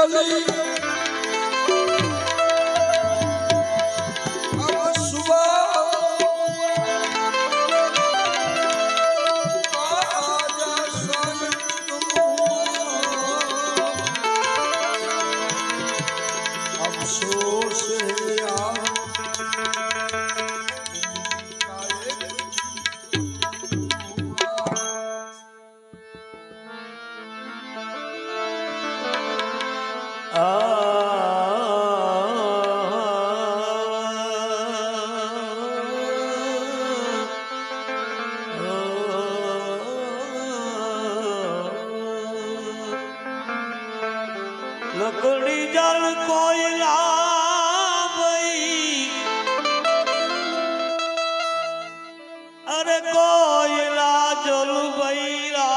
चली अब सुबह आजा सन अफसोस है यार लकड़ी जल कोयला भई अरे कोयला जल भैरा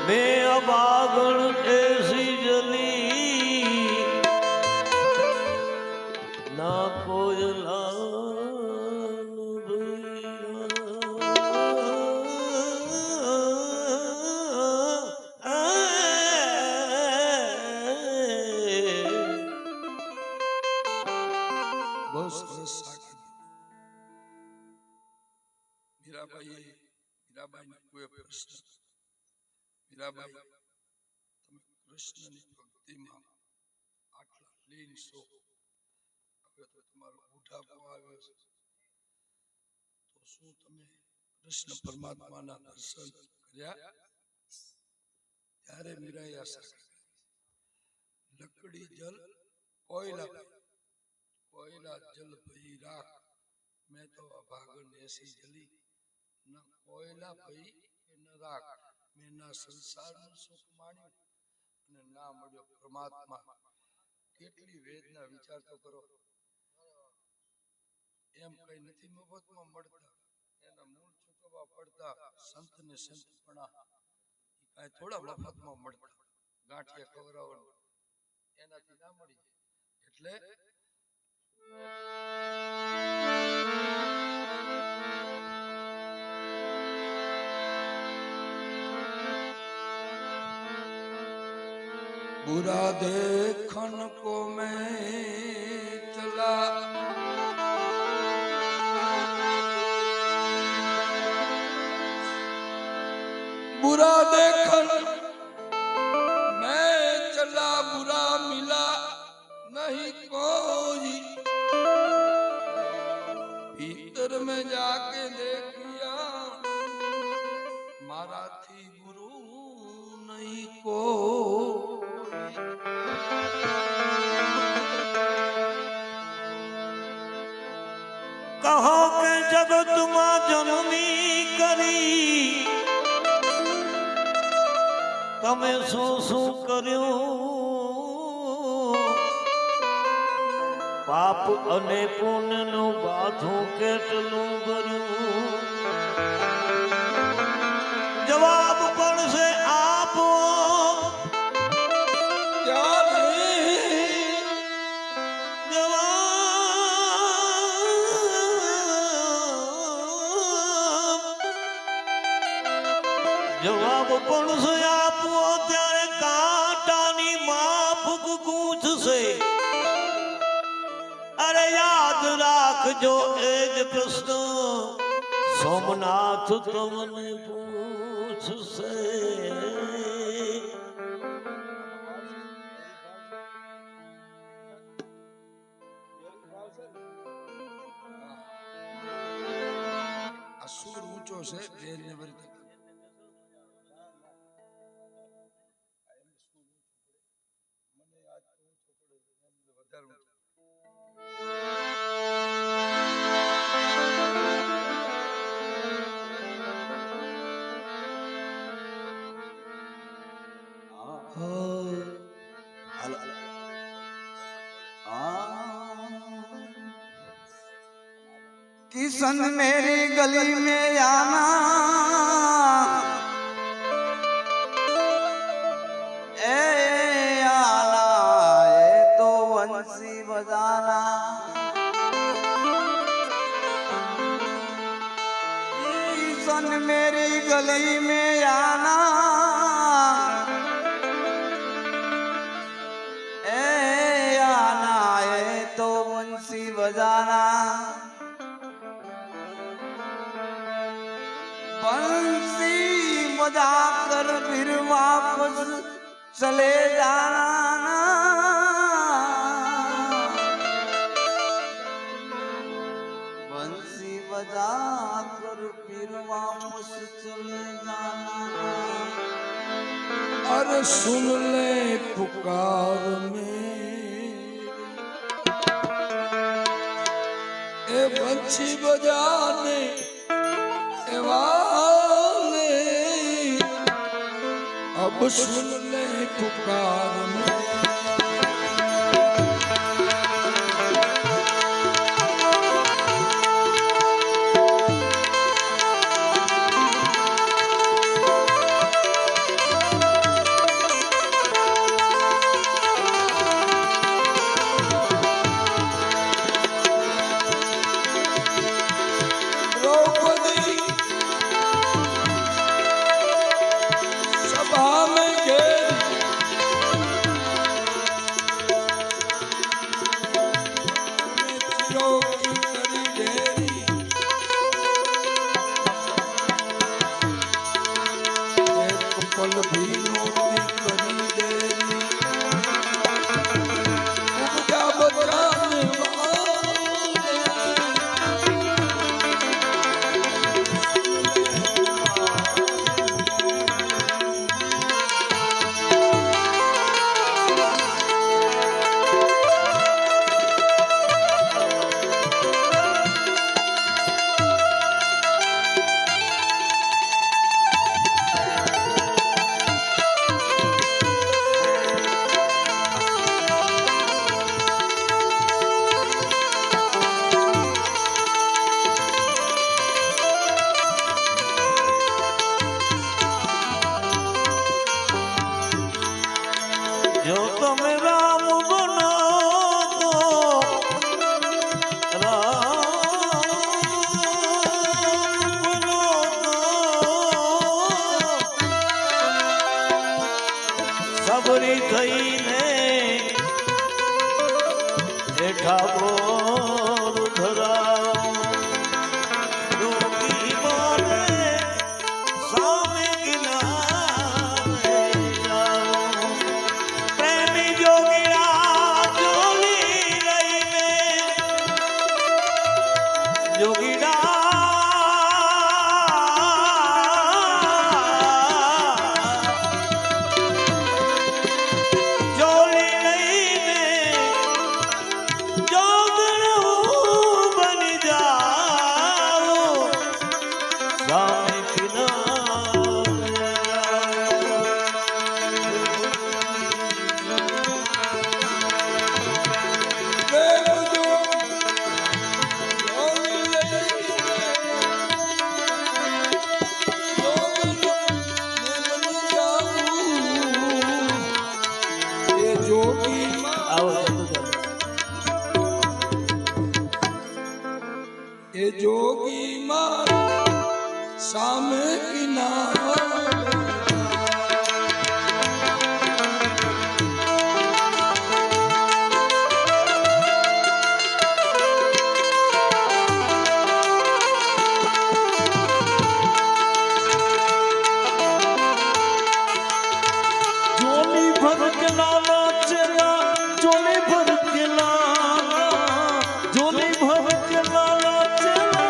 मैं अबागण ऐसी जली ना कोयला बहुत सरस साकी मीराबाई ने कोई प्रश्न मीराबाई તમે કૃષ્ણની ભક્તિમાં આટલા લીન છો હવે તો તમારો બુઢાપો આવ્યો છે તો શું તમે કૃષ્ણ પરમાત્માના દર્શન કર્યા ત્યારે મીરાએ આશા કરી લકડી જલ કોયલા कोयला जल भई राख मैं तो अभागन ऐसी जली न कोयला भई के न राख मैं ना संसार નું સુખ માણ્યું અને ના મળ્યો પરમાત્મા કેટલી વેદના વિચાર તો કરો એમ કઈ નથી મફતમાં મળતા એના મૂળ ચૂકવવા પડતા સંત ને સંતપણા કઈ થોડા મફતમાં મળતા ગાંઠિયા ખવડાવવાનું એનાથી ના મળી જાય એટલે बुरा देखन को मैं चला बुरा देखन मैं चला बुरा मिला नहीं कोई भीतर में जाके देखिया मारा थी गुरु नहीं को कहो के जगत मां जन्मी करी तमे શું કર્યું પાપ અને પુણ્યનું બાથું કેટલું ભર્યું જવાબ પડશે આપો જવાબ પડશે આપો ત્યારે કાંટાની માફક ગૂંચશે અરે યાદ રાખજો એ જ પ્રશ્ન સોમનાથ તમને પૂછશે આ સુર ઊંચો છે બેનને વરી મને આજ તો ઊંચો પડે વધારે किशन मेरी गली में आना आना तो बंसी बजाना गली में आना, ए आना है तो बंसी बजाना, बंसी बजा कर फिर वापस चले जाना। बंसी बजा कर फिर वापस चले जाना। अरे सुन ले पुकार में ए बंसी बजाने वाले, अब सुन ले पुकार में। जो तुम राम बनो तो राम बनो तो सबरी थईने हेठा बोर धराओ। जोगी बोले सामे किनारे जाओ। प्रेमी जोगिया जोली रही में जोगिया जोली रही में जोगणू बन जाओ। सामे किनारे जोगी माँ सामे किनारे जोली भर के लाला चला, जोली भर के लाला, जोली भर के लाला चला,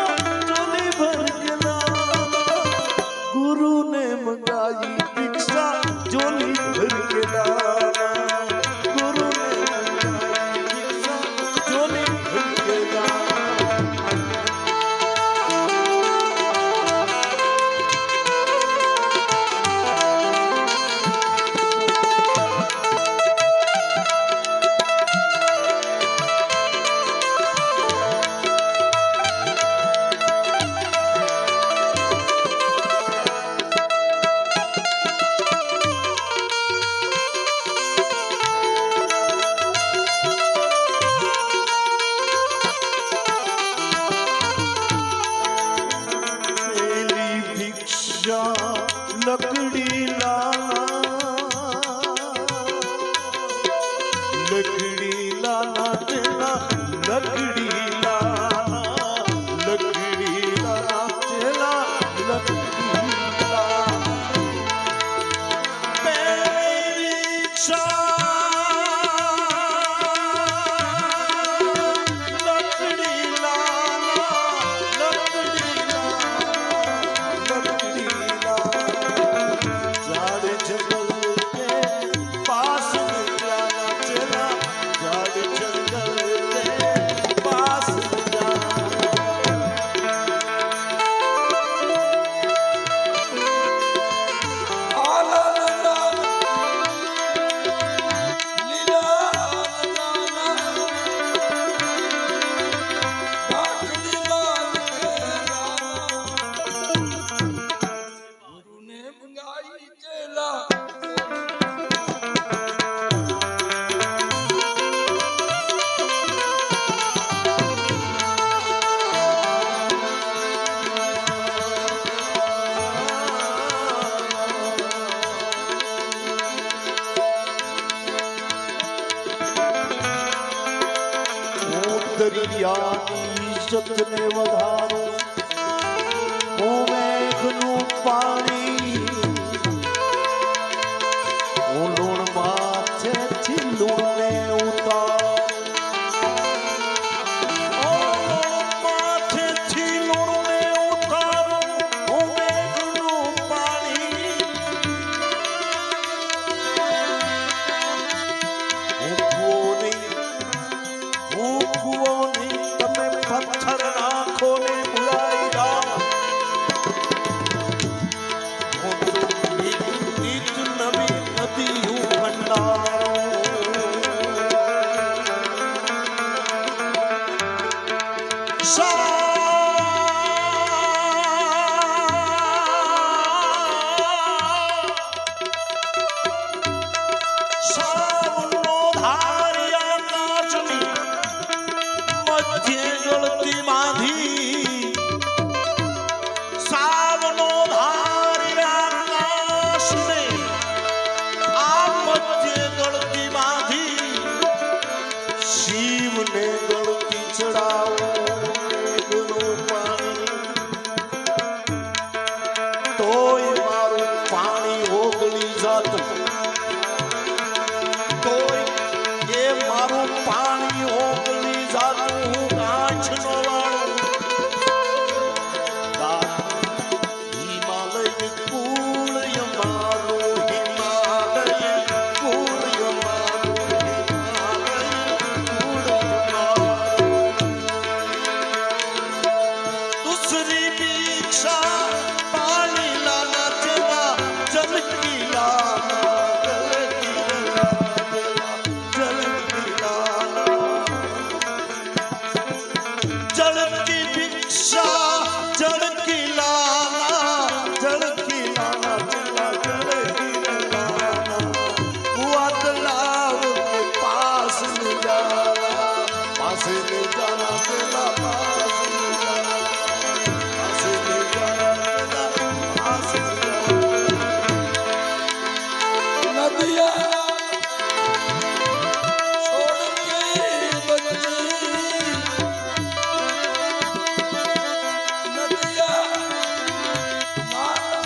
जोली भर के लाला। गुरु लकड़ी लाना चला लकड़ी लाना लकड़ी लाना चला लकड़ी लाना परीक्षा लकड़ी लाना लकड़ी लाना लकड़ी लाना झाड़ जंगल के पास में जाना चला झाड़ जंगल के पास में जाना દરિયાની ઇજ્જતને વધારો હું મેઘનું પાણી હું લૂણ માથેથી લૂણને માથેથી લૂણને ઉતારું હું મેઘનું પાણી હું કૂવો નહીં તમે પથ્થર નાખો ને બુરાઈ જાઓ હું તો નીત નવી નદી હું ભંડારો સાવનો ધાર્યા કાચની મધ્ય ગળતી બાંધી સાવનો ધાર્યા કાશને આ મધ્ય ગળતી બાંધી શિવને ગળતી ચડાવો મેઘનું પાણી તોય મારું પાણી ઓગળી જાતું તોય એ મારું પાણી ઓગળી જાતું હું કાંચનો વાળું હિમાલય કુળય મારું હિમાલય કુળય મારું હિમાલય दूसरी पीछा पानी लाना चला जल की लाना जल की लाना जल की भिक्षा जल की लाना जल की लाना चला जल की लाना हुआ तालाब के पास में जाना पास में जाना चला पास में जाना पास में जाना चला पास में जाना नदिया छोड़ के बच्चे नदिया माता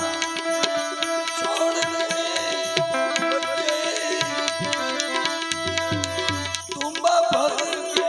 छोड़ के बच्चे तुम्बा भर के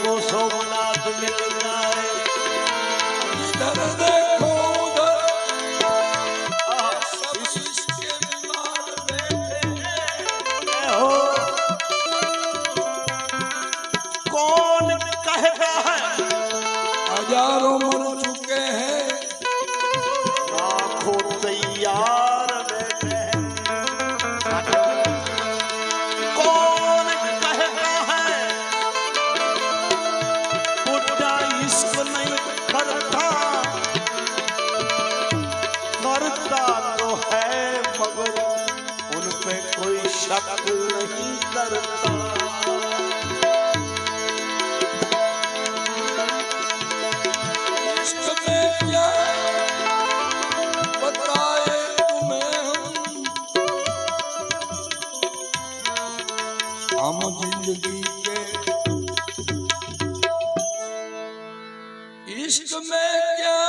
को सोमनाथ मिल जाए। इधर देखो उधर सब इसके बीमार बैठे हैं। हो कौन कहता है हजारों मर चुके हैं, लाखों तैयार बैठे हैं। कौन कहता है बुढ़ा इश्क नहीं करता, करता तो है मगर उन पे कोई शक नहीं करता। इश्क में क्या बताए तुम्हें हम जिंदगी के, इश्क में क्या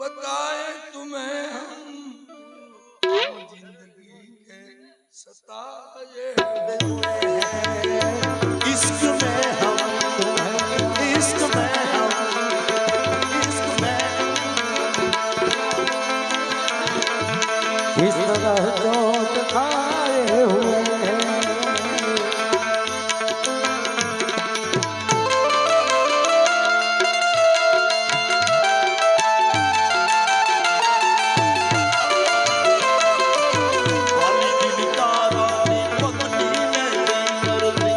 बताए तुम्हें हम जिंदगी के सताए हुए हैं। इश्क में हम इश्क में हम इश्क में इस तरह चोट खाए हुए हैं। वाली दिलदारानी पगली में नहीं करती,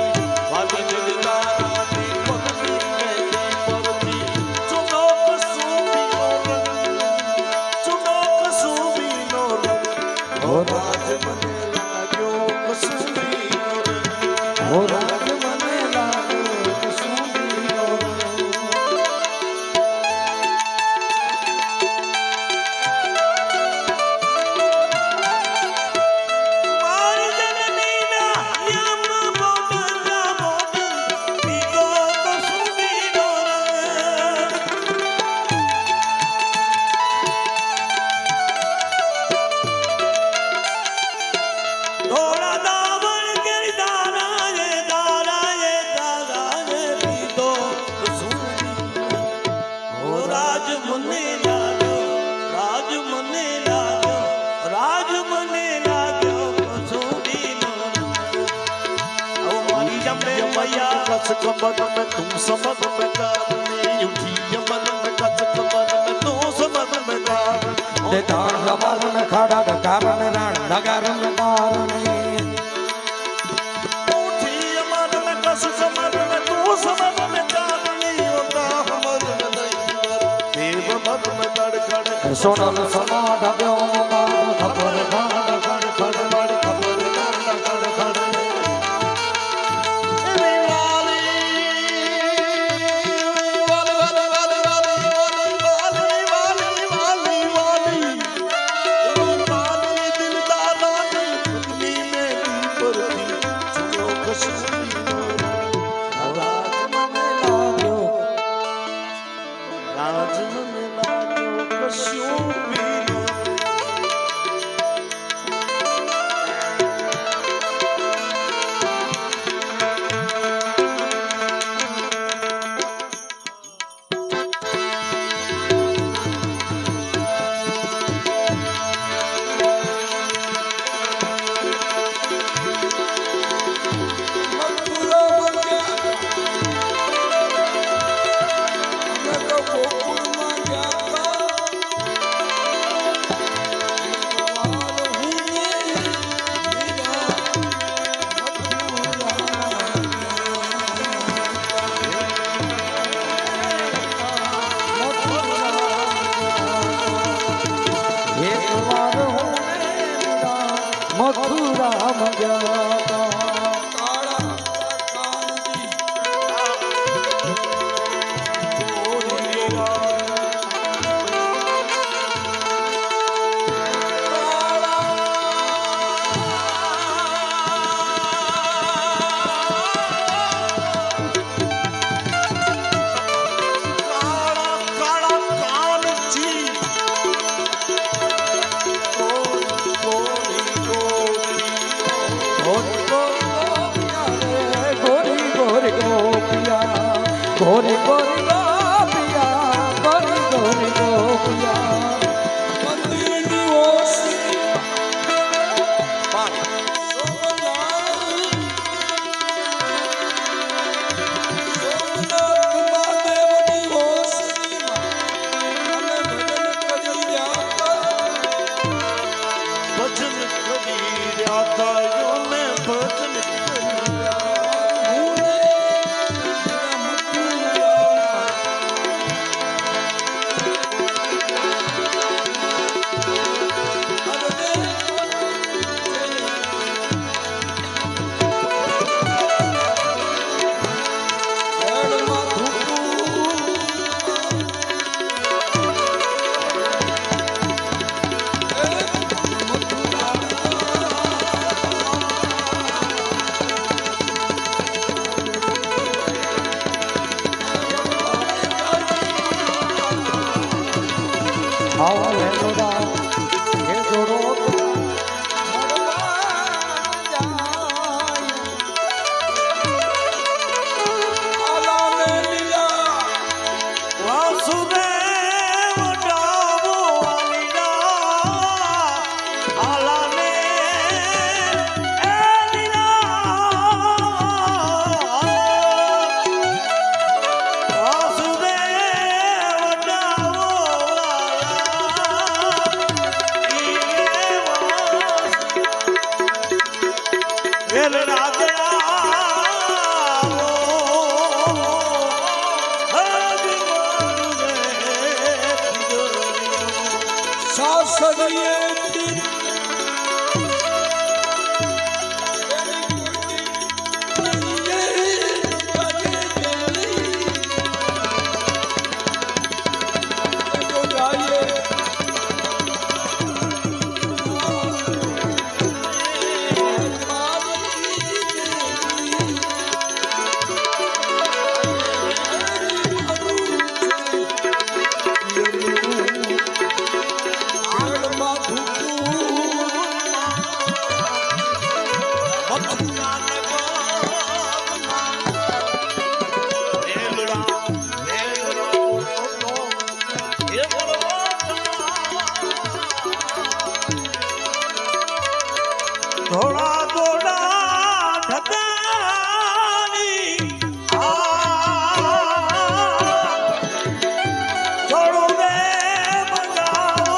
वाली दिलदारानी पगली में नहीं करती। चुनो कसूबी नो रंग हो राज मने लाग्यो कसूबी नो रंग हो राज मने लाग्यो कसूबी नो रंग। मारी जननी ना यम बोटला बोटल पीगो कसूबी नो रंग। थोड़ा दावण के दाना ये पीदो कसूबी हो राज मने लाग्यो, राज मने लाग्यो, राज मने लाग्यो कसूबी नो रंग। ओ मारी जम्मे मैया कस कमर में तुम समझ में करनी, उठी यमन में कस कमर में तू समझ में करनी। ते ताण कमर में खड़ा कारण रण नगर में मारने। उठी यमन में कस कमर में तू समझ में करनी, होता हमर में नहीं कर देव मत में धड़कन। सोनल समाध व्योम मार खबर खाड़ खड़ खड़ मड़ खबर खाड़ खड़ खड़। राज मन लाग्यो कसूबी नो रंग। ગોરી ગોરી ગોપિયા ગોરી ગોરી ગોપિયા મંદિરની ઓસરી સોમનાથ મહાદેવની ઓસરીમાં અમે ભજન કરી રહ્યા ભજન કરી રહ્યા હતા મેં ભજન કરી રહ્યા આવો લેલોડા એ જોડો વાસુદેવ ડાવો વાલીડા આલાને એ લીલા વાસુદેવ ડાવો વેલ રાધે સાસરીએથી થોડા થોડા ઢગાની થોડું રે મંગાવો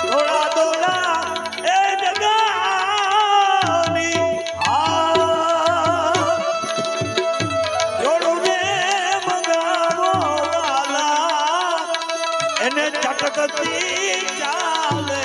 થોડા થોડા એ ઢગાની થોડું રે મંગાવો એને ચટકતી ચાલે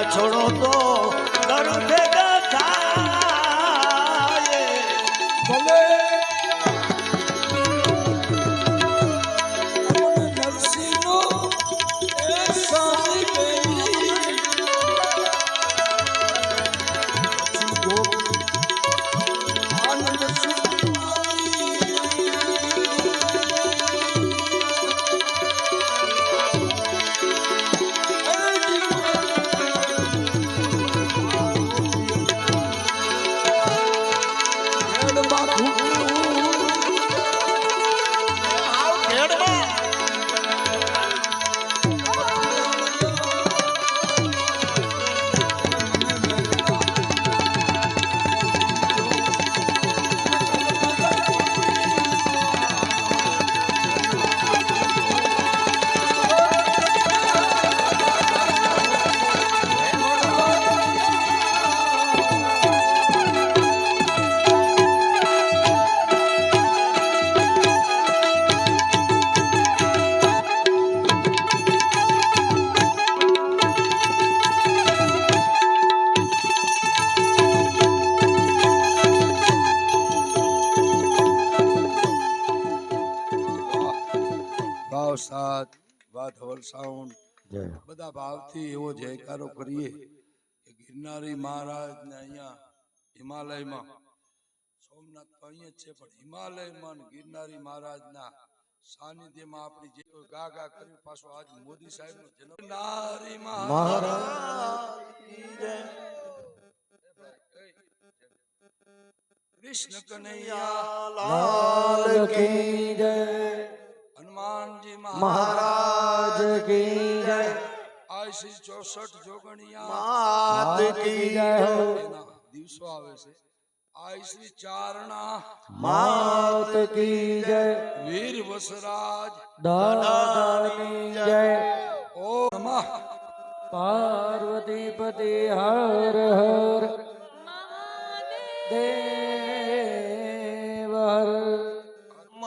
છોડો તો કરું ભેગા થાય ભલે નરસિંહનો એ સારી બેની આનંદ ભાવ સાત વાત હવલ સાઉન્ડ જય બધા ભાવથી એવો જયકારો કરીએ કે ગિરનારી મહારાજ ને અહીંયા હિમાલયમાં સોમનાથ તો અહીંયા જ છે પણ હિમાલયમાં ને ગિરનારી મહારાજના સાનિધ્યમાં આપણી જે કોઈ ગા ગા કર્યું પાછો આજ મોદી સાહેબ નો જન્મ ગિરનારી મહારાજ કી જય. કૃષ્ણ કનૈયા લાલ કી જય હનુમાનજી મહારાજ કી જય આ શ્રી 64 જોગણિયા માત કી જય. એના દિવસો આવે છે આ શ્રી ચારણા માત કી જય વીર વસરાજ દાદાની જય ઓ નમઃ પાર્વતી પતિ